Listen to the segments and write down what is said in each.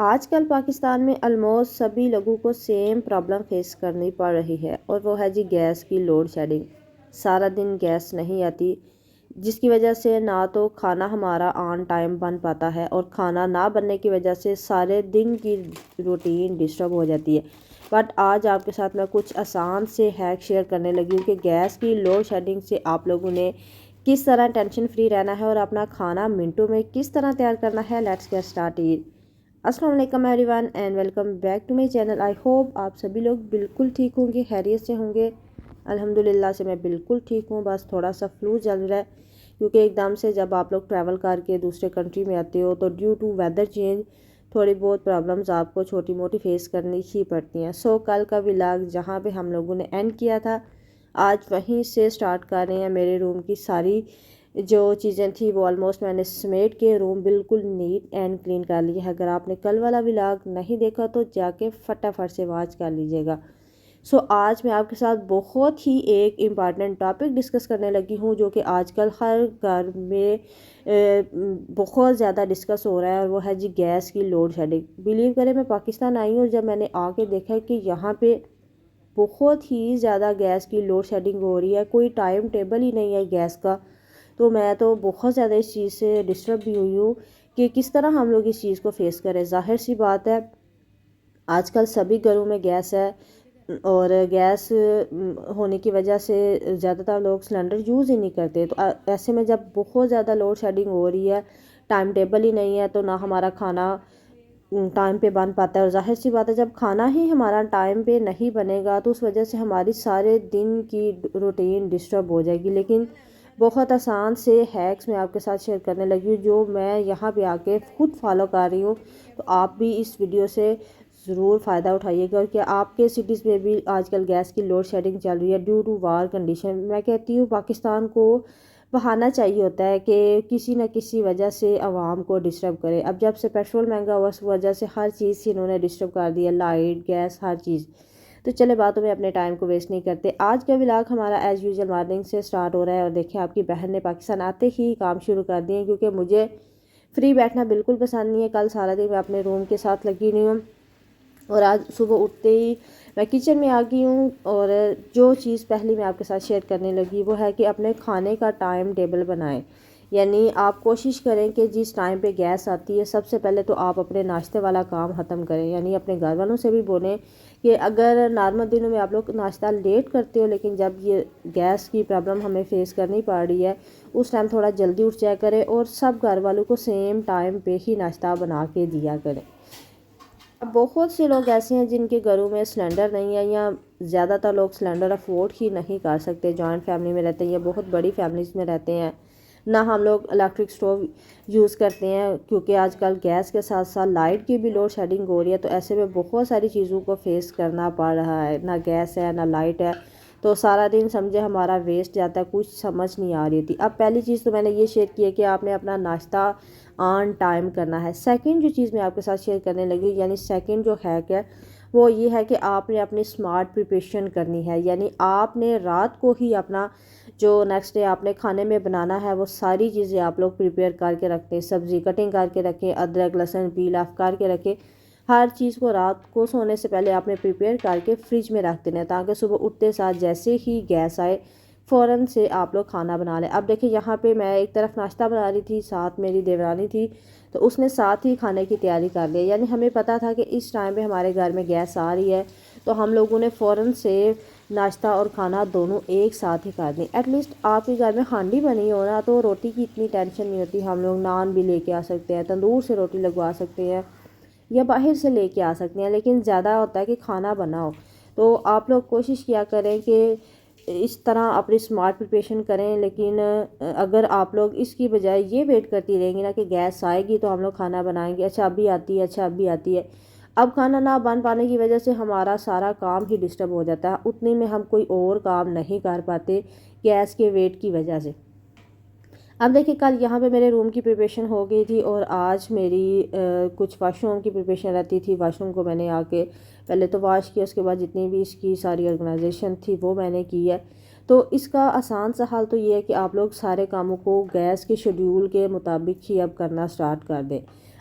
آج کل پاکستان میں آلموسٹ سبھی لوگوں کو سیم پرابلم فیس کرنی پڑ رہی ہے اور وہ ہے جی گیس کی لوڈ شیڈنگ۔ سارا دن گیس نہیں آتی، جس کی وجہ سے نہ تو کھانا ہمارا آن ٹائم بن پاتا ہے اور کھانا نہ بننے کی وجہ سے سارے دن کی روٹین ڈسٹرب ہو جاتی ہے۔ بٹ آج آپ کے ساتھ میں کچھ آسان سے ہیک شیئر کرنے لگی ہوں کہ گیس کی لوڈ شیڈنگ سے آپ لوگوں نے کس طرح ٹینشن فری رہنا ہے اور اپنا کھانا منٹوں میں کس طرح تیار کرنا ہے۔ Let's get started. السلام علیکم everyone and welcome back to my channel. I hope آپ سبھی لوگ بالکل ٹھیک ہوں گے، خیریت سے ہوں گے۔ الحمدللہ سے میں بالکل ٹھیک ہوں، بس تھوڑا سا فلو چل رہا ہے کیونکہ ایک دم سے جب آپ لوگ ٹریول کر کے دوسرے کنٹری میں آتے ہو تو ڈیو ٹو ویدر چینج تھوڑی بہت پرابلمز آپ کو چھوٹی موٹی فیس کرنی ہی پڑتی ہیں۔ سو کل کا ولاگ جہاں پہ ہم لوگوں نے اینڈ کیا تھا آج وہیں سے سٹارٹ کر رہے ہیں۔ میرے روم کی ساری جو چیزیں تھیں وہ آلموسٹ میں نے سمیٹ کے روم بالکل نیٹ اینڈ کلین کر لیا ہے۔ اگر آپ نے کل والا ولاگ نہیں دیکھا تو جا کے فٹافٹ سے واچ کر لیجیے گا۔ سو آج میں آپ کے ساتھ بہت ہی ایک امپارٹنٹ ٹاپک ڈسکس کرنے لگی ہوں جو کہ آج کل ہر گھر میں بہت زیادہ ڈسکس ہو رہا ہے، اور وہ ہے جی گیس کی لوڈ شیڈنگ۔ بلیو کریں میں پاکستان آئی ہوں اور جب میں نے آ کے دیکھا کہ یہاں پہ بہت ہی زیادہ گیس کی لوڈ شیڈنگ ہو رہی ہے، کوئی ٹائم ٹیبل ہی نہیں ہے گیس کا، تو میں تو بہت زیادہ اس چیز سے ڈسٹرب بھی ہوئی ہوں کہ کس طرح ہم لوگ اس چیز کو فیس کریں۔ ظاہر سی بات ہے آج کل سبھی گھروں میں گیس ہے اور گیس ہونے کی وجہ سے زیادہ تر لوگ سلنڈر یوز ہی نہیں کرتے، تو ایسے میں جب بہت زیادہ لوڈ شیڈنگ ہو رہی ہے، ٹائم ٹیبل ہی نہیں ہے، تو نہ ہمارا کھانا ٹائم پہ بن پاتا ہے۔ اور ظاہر سی بات ہے جب کھانا ہی ہمارا ٹائم پہ نہیں بنے گا تو اس وجہ سے ہماری سارے دن کی روٹین ڈسٹرب ہو جائے گی۔ لیکن بہت آسان سے ہیکس میں آپ کے ساتھ شیئر کرنے لگی ہوں جو میں یہاں پہ آ کے خود فالو کر رہی ہوں، تو آپ بھی اس ویڈیو سے ضرور فائدہ اٹھائیے گا۔ اور کہ آپ کے سٹیز میں بھی آج کل گیس کی لوڈ شیڈنگ چل رہی ہے ڈیو ٹو وار کنڈیشن، میں کہتی ہوں پاکستان کو بہانہ چاہیے ہوتا ہے کہ کسی نہ کسی وجہ سے عوام کو ڈسٹرب کرے۔ اب جب سے پیٹرول مہنگا ہوا اس وجہ سے ہر چیز سے انہوں نے ڈسٹرب کر دیا، لائٹ گیس ہر چیز۔ تو چلے باتوں میں اپنے ٹائم کو ویسٹ نہیں کرتے، آج کا ولاگ ہمارا ایز یوزول مارننگ سے سٹارٹ ہو رہا ہے۔ اور دیکھیں آپ کی بہن نے پاکستان آتے ہی کام شروع کر دیے کیونکہ مجھے فری بیٹھنا بالکل پسند نہیں ہے۔ کل سارا دن میں اپنے روم کے ساتھ لگی رہی ہوں اور آج صبح اٹھتے ہی میں کچن میں آ گئی ہوں، اور جو چیز پہلی میں آپ کے ساتھ شیئر کرنے لگی وہ ہے کہ اپنے کھانے کا ٹائم ٹیبل بنائیں۔ یعنی آپ کوشش کریں کہ جس ٹائم پہ گیس آتی ہے سب سے پہلے تو آپ اپنے ناشتے والا کام ختم کریں، یعنی اپنے گھر والوں سے بھی بولیں کہ اگر نارمل دنوں میں آپ لوگ ناشتہ لیٹ کرتے ہو لیکن جب یہ گیس کی پرابلم ہمیں فیس کرنی پڑ رہی ہے اس ٹائم تھوڑا جلدی اٹھ جایا کریں اور سب گھر والوں کو سیم ٹائم پہ ہی ناشتہ بنا کے دیا کریں۔ اب بہت سے لوگ ایسے ہیں جن کے گھروں میں سلنڈر نہیں ہے یا زیادہ تر لوگ سلنڈر افورڈ ہی نہیں کر سکتے، جوائنٹ فیملی میں رہتے ہیں یا بہت بڑی فیملیز میں رہتے ہیں، نہ ہم لوگ الیکٹرک سٹوو یوز کرتے ہیں کیونکہ آج کل گیس کے ساتھ ساتھ لائٹ کی بھی لوڈ شیڈنگ ہو رہی ہے، تو ایسے میں بہت ساری چیزوں کو فیس کرنا پڑ رہا ہے، نہ گیس ہے نہ لائٹ ہے، تو سارا دن سمجھے ہمارا ویسٹ جاتا ہے، کچھ سمجھ نہیں آ رہی تھی۔ اب پہلی چیز تو میں نے یہ شیئر کی ہے کہ آپ نے اپنا ناشتہ آن ٹائم کرنا ہے۔ سیکنڈ جو چیز میں آپ کے ساتھ شیئر کرنے لگی یعنی سیکنڈ جو ہیک ہے وہ یہ ہے کہ آپ نے اپنی سمارٹ پریپریشن کرنی ہے، یعنی آپ نے رات کو ہی اپنا جو نیکسٹ ڈے آپ نے کھانے میں بنانا ہے وہ ساری چیزیں آپ لوگ پریپیئر کر کے رکھیں، سبزی کٹنگ کر کے رکھیں، ادرک لہسن پیل آف کر کے رکھیں، ہر چیز کو رات کو سونے سے پہلے آپ نے پریپیئر کر کے فریج میں رکھ دینا ہے تاکہ صبح اٹھتے ساتھ جیسے ہی گیس آئے فوراً سے آپ لوگ کھانا بنا لیں۔ اب دیکھیں یہاں پہ میں ایک طرف ناشتہ بنا رہی تھی، ساتھ میری دیورانی تھی تو اس نے ساتھ ہی کھانے کی تیاری کر لی، یعنی ہمیں پتہ تھا کہ اس ٹائم پہ ہمارے گھر میں گیس آ رہی ہے تو ہم لوگوں نے فوراً سے ناشتہ اور کھانا دونوں ایک ساتھ ہی کر دیں۔ ایٹ لیسٹ آپ کے گھر میں ہانڈی بنی ہو نا تو روٹی کی اتنی ٹینشن نہیں ہوتی، ہم لوگ نان بھی لے کے آ سکتے ہیں، تندور سے روٹی لگوا سکتے ہیں یا باہر سے لے کے آ سکتے ہیں، لیکن زیادہ ہوتا ہے کہ کھانا بناؤ، تو آپ لوگ کوشش کیا کریں کہ اس طرح اپنی سمارٹ پریپریشن کریں۔ لیکن اگر آپ لوگ اس کی بجائے یہ ویٹ کرتی رہیں گی نا کہ گیس آئے گی تو ہم لوگ کھانا بنائیں گے، اچھا ابھی آتی ہے، اچھا ابھی آتی ہے، اب کھانا نہ بن پانے کی وجہ سے ہمارا سارا کام ہی ڈسٹرب ہو جاتا ہے، اتنے میں ہم کوئی اور کام نہیں کر پاتے گیس کے ویٹ کی وجہ سے۔ اب دیکھیں کل یہاں پہ میرے روم کی پریپریشن ہو گئی تھی اور آج میری کچھ واش روم کی پریپریشن رہتی تھی۔ واش روم کو میں نے آ کے پہلے تو واش کیا، اس کے بعد جتنی بھی اس کی ساری آرگنائزیشن تھی وہ میں نے کی ہے۔ تو اس کا آسان سا حل تو یہ ہے کہ آپ لوگ سارے کاموں کو گیس کے شیڈیول کے مطابق ہی اب کرنا سٹارٹ کر دیں۔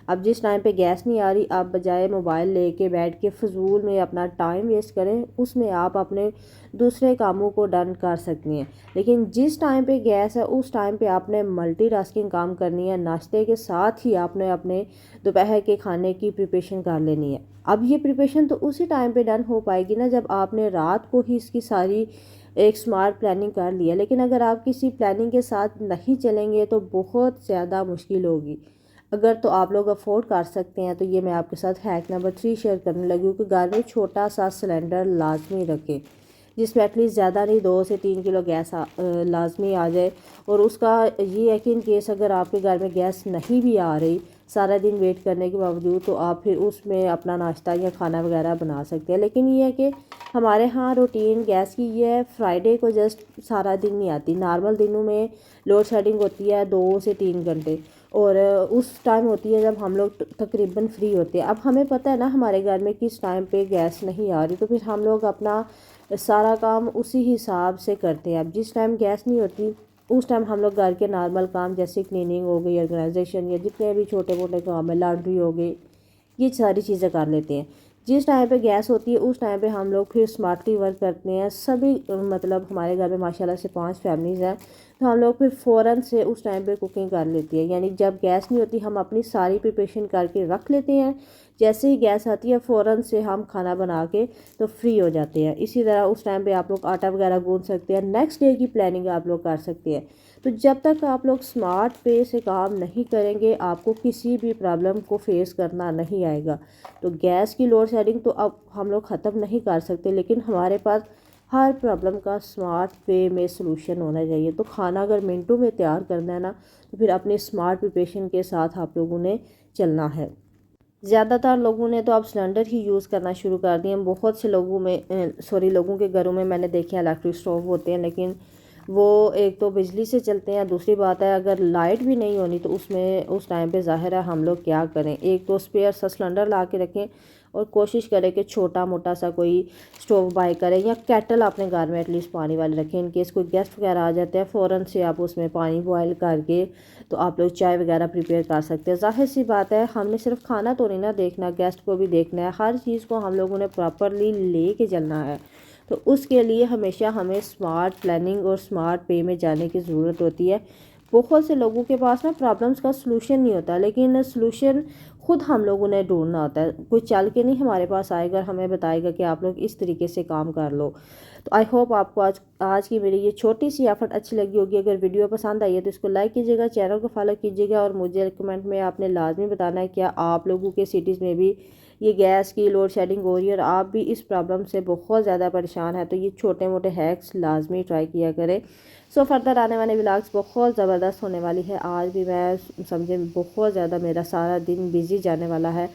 اب جس ٹائم پہ گیس نہیں آ رہی، آپ بجائے موبائل لے کے بیٹھ کے فضول میں اپنا ٹائم ویسٹ کریں، اس میں آپ اپنے دوسرے کاموں کو ڈن کر سکتی ہیں۔ لیکن جس ٹائم پہ گیس ہے اس ٹائم پہ آپ نے ملٹی ٹاسکنگ کام کرنی ہے، ناشتے کے ساتھ ہی آپ نے اپنے دوپہر کے کھانے کی پریپریشن کر لینی ہے۔ اب یہ پریپریشن تو اسی ٹائم پہ ڈن ہو پائے گی نا جب آپ نے رات کو ہی اس کی ساری ایک سمارٹ پلاننگ کر لیا، لیکن اگر آپ کسی پلاننگ کے ساتھ نہیں چلیں گے تو بہت زیادہ مشکل ہوگی۔ اگر تو آپ لوگ افورڈ کر سکتے ہیں تو یہ میں آپ کے ساتھ ہیک نمبر 3 شیئر کرنے لگی ہوں کہ گھر میں چھوٹا سا سلنڈر لازمی رکھیں، جس میں ایٹ لیسٹ زیادہ نہیں 2 سے 3 کلو گیس لازمی آ جائے۔ اور اس کا یہ ہے کہ ان کیس اگر آپ کے گھر میں گیس نہیں بھی آ رہی سارا دن ویٹ کرنے کے باوجود، تو آپ پھر اس میں اپنا ناشتہ یا کھانا وغیرہ بنا سکتے ہیں۔ لیکن یہ ہے کہ ہمارے ہاں روٹین گیس کی یہ ہے، فرائیڈے کو جسٹ سارا دن نہیں آتی، نارمل دنوں میں لوڈ شیڈنگ ہوتی ہے 2 سے 3 گھنٹے، اور اس ٹائم ہوتی ہے جب ہم لوگ تقریباً فری ہوتے ہیں۔ اب ہمیں پتہ ہے نا ہمارے گھر میں کس ٹائم پہ گیس نہیں آ رہی، تو پھر ہم لوگ اپنا سارا کام اسی حساب سے کرتے ہیں۔ اب جس ٹائم گیس نہیں ہوتی اس ٹائم ہم لوگ گھر کے نارمل کام جیسے کلیننگ ہو گئی، آرگنائزیشن، یا جتنے بھی چھوٹے موٹے کام ہے، لانڈری ہو گئی، یہ ساری چیزیں کر لیتے ہیں۔ جس ٹائم پہ گیس ہوتی ہے اس ٹائم پہ ہم لوگ پھر اسمارٹلی ورک کرتے ہیں۔ سبھی مطلب ہمارے گھر میں ماشاءاللہ سے 5 فیملیز ہیں، تو ہم لوگ پھر فوراً سے اس ٹائم پہ کوکنگ کر لیتی ہے، یعنی جب گیس نہیں ہوتی ہم اپنی ساری پریپریشن کر کے رکھ لیتے ہیں، جیسے ہی گیس آتی ہے فوراً سے ہم کھانا بنا کے تو فری ہو جاتے ہیں۔ اسی طرح اس ٹائم پہ آپ لوگ آٹا وغیرہ گوندھ سکتے ہیں، نیکسٹ ڈے کی پلاننگ آپ لوگ کر سکتے ہیں۔ تو جب تک آپ لوگ اسمارٹ وے سے کام نہیں کریں گے آپ کو کسی بھی پرابلم کو فیس کرنا نہیں آئے گا۔ تو گیس کی لوڈ شیڈنگ تو اب ہم لوگ ختم نہیں کر سکتے، لیکن ہمارے پاس ہر پرابلم کا اسمارٹ وے میں سلوشن ہونا چاہیے۔ تو کھانا اگر منٹوں میں تیار کرنا ہے نا تو پھر اپنے اسمارٹ پریپریشن کے ساتھ آپ لوگوں نے چلنا ہے۔ زیادہ تر لوگوں نے تو اب سلنڈر ہی یوز کرنا شروع کر دیے ہیں۔ بہت سے لوگوں کے گھروں میں نے دیکھے ہیں الیکٹرک اسٹوو ہوتے ہیں، لیکن وہ ایک تو بجلی سے چلتے ہیں، دوسری بات ہے اگر لائٹ بھی نہیں ہونی تو اس ٹائم پہ ظاہر ہے ہم لوگ کیا کریں۔ ایک تو اسپیئر سا سلنڈر لا کے رکھیں اور کوشش کریں کہ چھوٹا موٹا سا کوئی اسٹوو بائی کریں، یا کیٹل اپنے گھر میں ایٹ لیسٹ پانی والے رکھیں، ان کیس کوئی گیسٹ وغیرہ آ جاتے ہیں فوراً سے آپ اس میں پانی بوائل کر کے تو آپ لوگ چائے وغیرہ پریپیئر کر سکتے ہیں۔ ظاہر سی بات ہے ہم نے صرف کھانا تو نہیں نا دیکھنا، گیسٹ کو بھی دیکھنا ہے، ہر چیز کو ہم لوگوں نے پراپرلی لے کے چلنا ہے۔ تو اس کے لیے ہمیشہ ہمیں اسمارٹ پلاننگ اور اسمارٹ وے میں جانے کی ضرورت ہوتی ہے۔ بہت سے لوگوں کے پاس نا پرابلمس کا سلوشن نہیں ہوتا، لیکن سلوشن خود ہم لوگوں نے ڈھونڈنا ہوتا ہے۔ کوئی چل کے نہیں ہمارے پاس آئے گا ہمیں بتائے گا کہ آپ لوگ اس طریقے سے کام کر لو۔ تو آئی ہوپ آپ کو آج کی میری یہ چھوٹی سی ایفرٹ اچھی لگی ہوگی۔ اگر ویڈیو پسند آئی ہے تو اس کو لائک کیجیے گا، چینل کو فالو کیجیے گا، اور مجھے کمنٹ میں آپ نے لازمی بتانا ہے کیا آپ لوگوں کے سٹیز میں بھی یہ گیس کی لوڈ شیڈنگ ہو رہی ہے اور آپ بھی اس پرابلم سے بہت زیادہ پریشان ہیں، تو یہ چھوٹے موٹے ہیکس لازمی ٹرائی کیا کریں۔ فردر آنے والے ولاگس بہت زبردست ہونے والی ہے۔ آج بھی میں سمجھے بہت زیادہ میرا سارا دن بزی جانے والا ہے،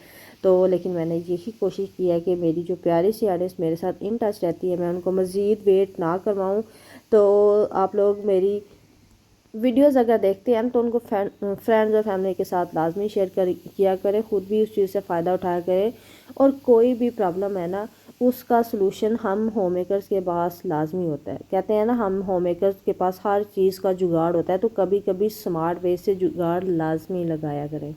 تو لیکن میں نے یہی کوشش کی ہے کہ میری جو پیاری سی آڈینس میرے ساتھ ان ٹچ رہتی ہے میں ان کو مزید ویٹ نہ کرواؤں۔ تو آپ لوگ میری ویڈیوز اگر دیکھتے ہیں تو ان کو فرینڈز اور فیملی کے ساتھ لازمی شیئر کیا کریں، خود بھی اس چیز سے فائدہ اٹھایا کریں، اور کوئی بھی پرابلم ہے نا اس کا سلوشن ہم ہوم میکرز کے پاس لازمی ہوتا ہے۔ کہتے ہیں نا ہم ہوم میکرز کے پاس ہر چیز کا جگاڑ ہوتا ہے، تو کبھی کبھی سمارٹ وے سے جگاڑ لازمی لگایا کریں۔